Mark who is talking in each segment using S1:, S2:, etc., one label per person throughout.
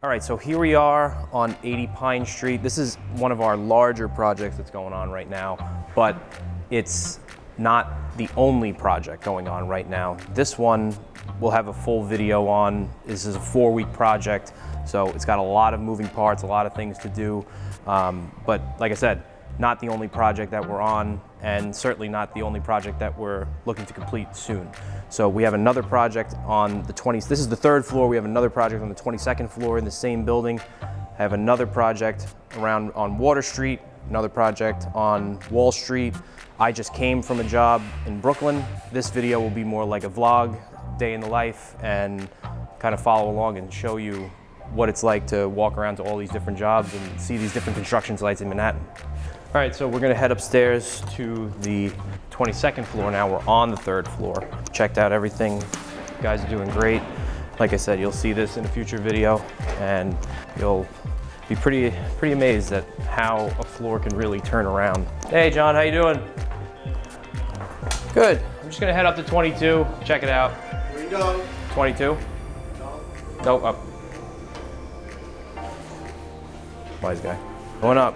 S1: All right, so here we are on 80 Pine Street. This is one of our larger projects that's going on right now, but it's not the only project going on right now. This one we'll have a full video on. This is a 4-week project, so it's got a lot of moving parts, a lot of things to do. But like I said, not the only project that we're on, and certainly not the only project that we're looking to complete soon. So we have another project on the 20th. This is the 3rd floor. We have another project on the 22nd floor in the same building. I have another project around on Water Street, another project on Wall Street. I just came from a job in Brooklyn. This video will be more like a vlog, day in the life, and kind of follow along and show you what it's like to walk around to all these different jobs and see these different construction sites in Manhattan. All right, so we're gonna head upstairs to the 22nd floor now. We're on the 3rd floor. Checked out everything. You guys are doing great. Like I said, you'll see this in a future video, and you'll be pretty amazed at how a floor can really turn around. Hey, John, how you doing? Good. I'm just gonna head up to 22, check it out.
S2: Where you going?
S1: 22? No, up. Wise guy. Going up.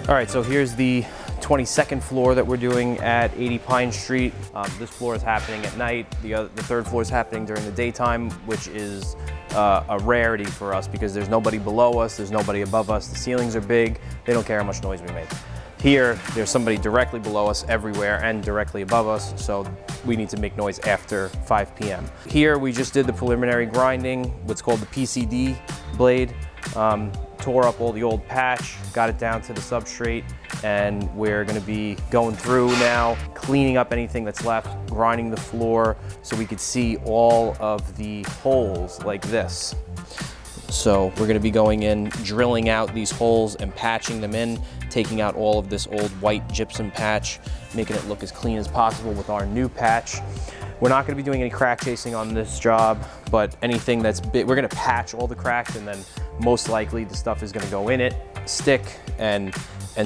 S1: All right, so here's the 22nd floor that we're doing at 80 Pine Street. This floor is happening at night. The 3rd floor is happening during the daytime, which is a rarity for us because there's nobody below us, there's nobody above us. The ceilings are big. They don't care how much noise we make. Here, there's somebody directly below us everywhere and directly above us, so we need to make noise after 5 p.m. Here, we just did the preliminary grinding, what's called the PCD blade. Tore up all the old patch, got it down to the substrate, and we're gonna be going through now, cleaning up anything that's left, grinding the floor so we could see all of the holes like this. So we're gonna be going in, drilling out these holes and patching them in, taking out all of this old white gypsum patch, making it look as clean as possible with our new patch. We're not gonna be doing any crack chasing on this job, but anything that's big, we're gonna patch all the cracks, and then most likely the stuff is gonna go in it, stick, and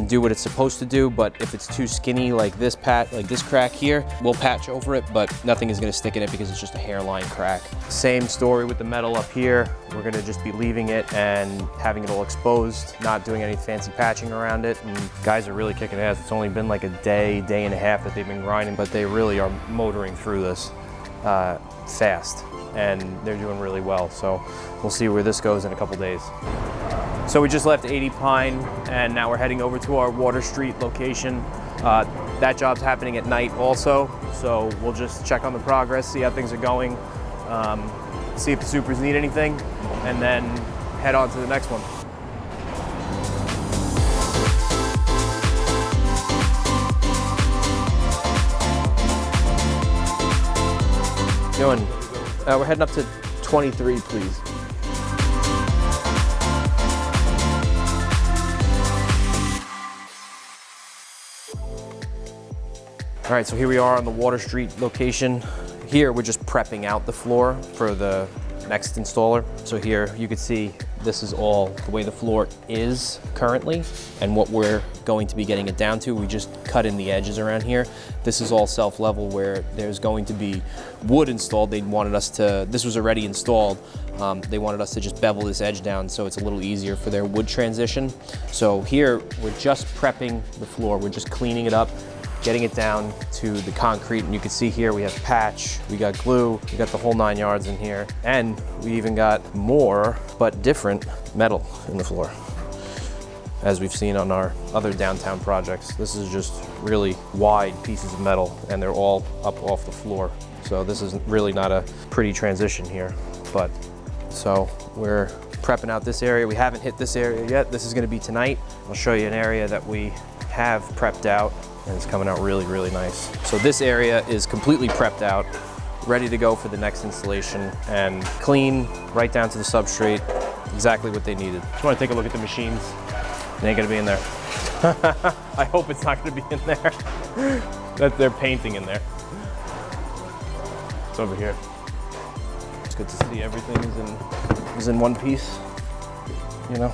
S1: do what it's supposed to do. But if it's too skinny like this crack here, we'll patch over it, but nothing is gonna stick in it because it's just a hairline crack. Same story with the metal up here. We're gonna just be leaving it and having it all exposed, not doing any fancy patching around it. And guys are really kicking ass. It's only been like a day and a half that they've been grinding, but they really are motoring through this fast, and they're doing really well. So we'll see where this goes in a couple days. So we just left 80 Pine, and now we're heading over to our Water Street location. That job's happening at night also, so we'll just check on the progress, see how things are going, see if the supers need anything, and then head on to the next one. Doing? We're heading up to 23, please. All right, so here we are on the Water Street location. Here, we're just prepping out the floor for the next installer. So here, you can see this is all the way the floor is currently and what we're going to be getting it down to. We just cut in the edges around here. This is all self-level where there's going to be wood installed. They wanted us to, this was already installed. They wanted us to just bevel this edge down so it's a little easier for their wood transition. So here, we're just prepping the floor. We're just cleaning it up, getting it down to the concrete. And you can see here we have patch, we got glue, we got the whole 9 yards in here. And we even got more, but different metal in the floor, as we've seen on our other downtown projects. This is just really wide pieces of metal, and they're all up off the floor. So this is really not a pretty transition here. But so we're prepping out this area. We haven't hit this area yet. This is gonna be tonight. I'll show you an area that we have prepped out, and it's coming out really, really nice. So this area is completely prepped out, ready to go for the next installation, and clean right down to the substrate, exactly what they needed. Just want to take a look at the machines. It ain't gonna be in there. I hope it's not gonna be in there. That they're painting in there. It's over here. It's good to see everything is in one piece, you know?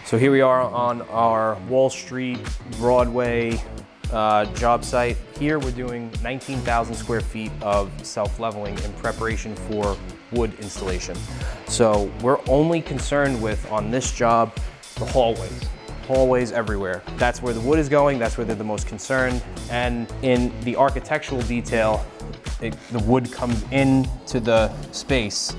S1: So here we are on our Wall Street, Broadway job site. Here we're doing 19,000 square feet of self-leveling in preparation for wood installation. So we're only concerned with, on this job, the hallways. Hallways everywhere. That's where the wood is going, that's where they're the most concerned. And in the architectural detail, the wood comes into the space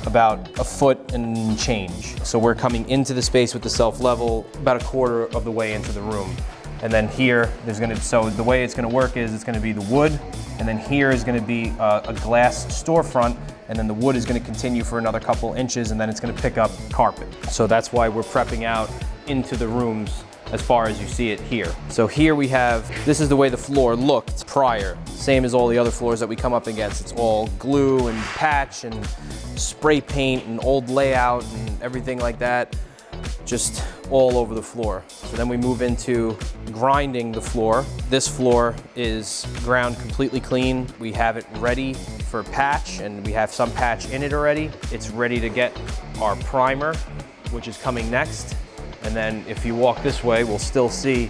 S1: about a foot and change. So we're coming into the space with the self-level about a quarter of the way into the room. And then here, so the way it's gonna work is it's gonna be the wood, and then here is gonna be a glass storefront, and then the wood is gonna continue for another couple inches, and then it's gonna pick up carpet. So that's why we're prepping out into the rooms as far as you see it here. So here we have, this is the way the floor looked prior. Same as all the other floors that we come up against. It's all glue and patch and spray paint and old layout and everything like that, just all over the floor. So then we move into grinding the floor. This floor is ground completely clean. We have it ready for patch, and we have some patch in it already. It's ready to get our primer, which is coming next. And then if you walk this way, we'll still see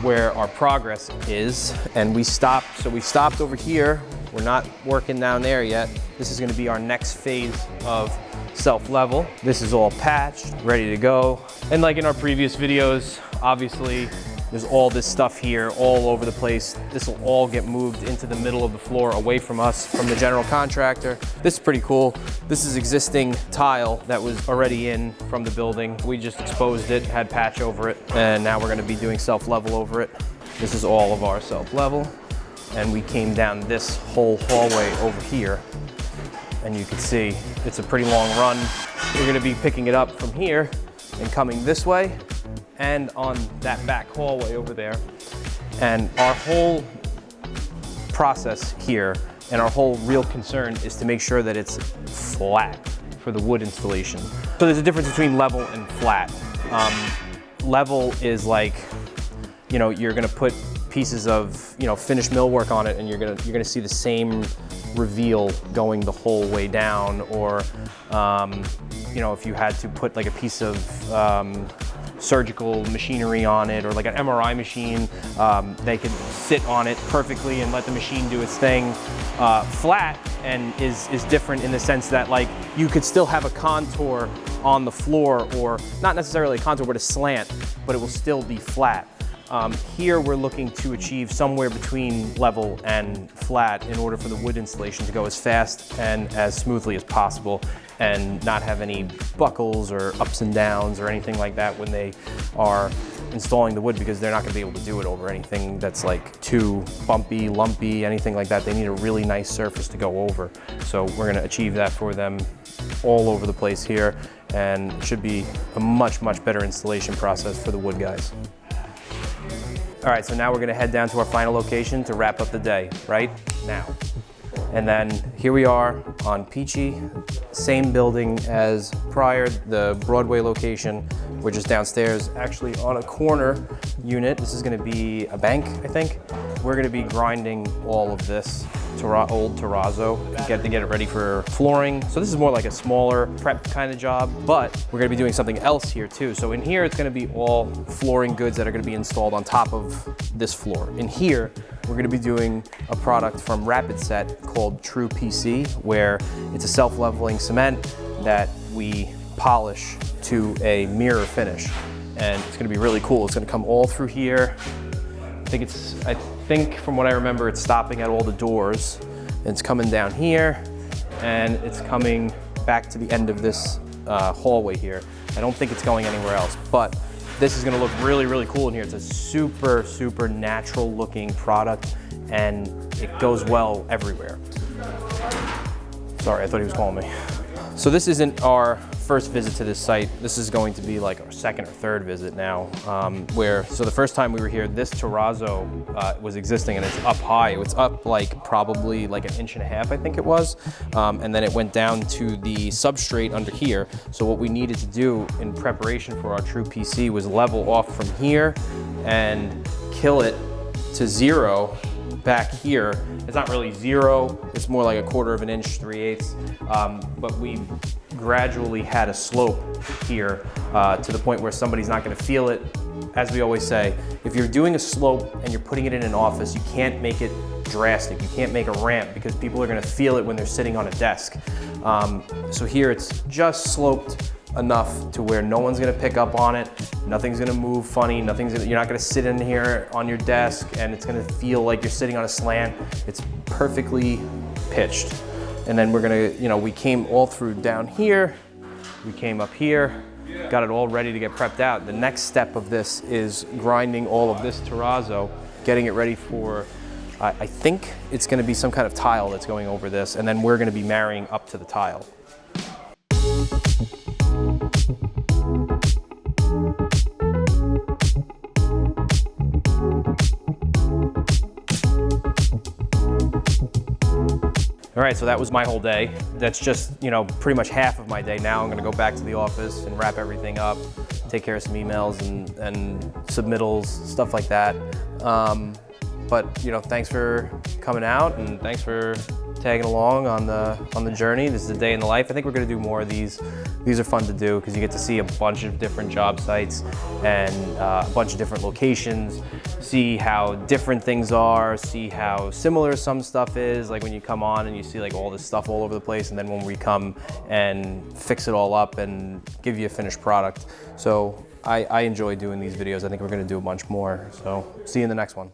S1: where our progress is. And we stopped, so we stopped over here. We're not working down there yet. This is gonna be our next phase of self-level. This is all patched, ready to go. And like in our previous videos, obviously, there's all this stuff here all over the place. This will all get moved into the middle of the floor away from us, from the general contractor. This is pretty cool. This is existing tile that was already in from the building. We just exposed it, had patch over it, and now we're gonna be doing self-level over it. This is all of our self-level. And we came down this whole hallway over here. And you can see it's a pretty long run. We're gonna be picking it up from here and coming this way and on that back hallway over there. And our whole process here and our whole real concern is to make sure that it's flat for the wood installation. So there's a difference between level and flat. Level is like, you know, you're gonna put pieces of, you know, finished millwork on it, and you're gonna see the same reveal going the whole way down. Or, you know, if you had to put like a piece of surgical machinery on it, or like an MRI machine, they could sit on it perfectly and let the machine do its thing. Flat and is different in the sense that, like, you could still have a contour on the floor, or not necessarily a contour, but a slant, but it will still be flat. Here we're looking to achieve somewhere between level and flat in order for the wood installation to go as fast and as smoothly as possible, and not have any buckles or ups and downs or anything like that when they are installing the wood, because they're not gonna be able to do it over anything that's like too bumpy, lumpy, anything like that. They need a really nice surface to go over. So we're gonna achieve that for them all over the place here, and it should be a much, much better installation process for the wood guys. All right, so now we're gonna head down to our final location to wrap up the day, right now. And then here we are on Peachy, same building as prior, the Broadway location. We're just downstairs, actually on a corner unit. This is gonna be a bank, I think. We're gonna be grinding all of this old terrazzo, to get it ready for flooring. So this is more like a smaller prep kind of job, but we're gonna be doing something else here too. So in here, it's gonna be all flooring goods that are gonna be installed on top of this floor. In here, we're gonna be doing a product from Rapid Set called True PC, where it's a self-leveling cement that we polish to a mirror finish. And it's gonna be really cool. It's gonna come all through here. I think from what I remember, it's stopping at all the doors. It's coming down here, and it's coming back to the end of this hallway here. I don't think it's going anywhere else, but this is gonna look really, really cool in here. It's a super, super natural looking product, and it goes well everywhere. Sorry, I thought he was calling me. So this isn't our first visit to this site. This is going to be like our second or third visit now, so the first time we were here, this terrazzo was existing, and it's up high. It's up like probably like 1.5 inches, I think it was. And then it went down to the substrate under here. So what we needed to do in preparation for our true PC was level off from here and kill it to 0 back here. It's not really 0, it's more like 1/4 inch, 3/8. But we gradually had a slope here to the point where somebody's not gonna feel it. As we always say, if you're doing a slope and you're putting it in an office, you can't make it drastic. You can't make a ramp because people are gonna feel it when they're sitting on a desk. So here it's just sloped enough to where no one's gonna pick up on it, nothing's gonna move funny, you're not gonna sit in here on your desk and it's gonna feel like you're sitting on a slant. It's perfectly pitched. And then we're gonna, we came all through down here, we came up here, got it all ready to get prepped out. The next step of this is grinding all of this terrazzo, getting it ready for, I think it's gonna be some kind of tile that's going over this, and then we're gonna be marrying up to the tile. All right, so that was my whole day. That's just, pretty much half of my day. Now I'm gonna go back to the office and wrap everything up, take care of some emails and submittals, stuff like that. But thanks for coming out, and thanks for tagging along on the journey. This is a day in the life. I think we're gonna do more of these. These are fun to do because you get to see a bunch of different job sites and a bunch of different locations, see how different things are, see how similar some stuff is, like when you come on and you see like all this stuff all over the place, and then when we come and fix it all up and give you a finished product. So I enjoy doing these videos. I think we're gonna do a bunch more. So see you in the next one.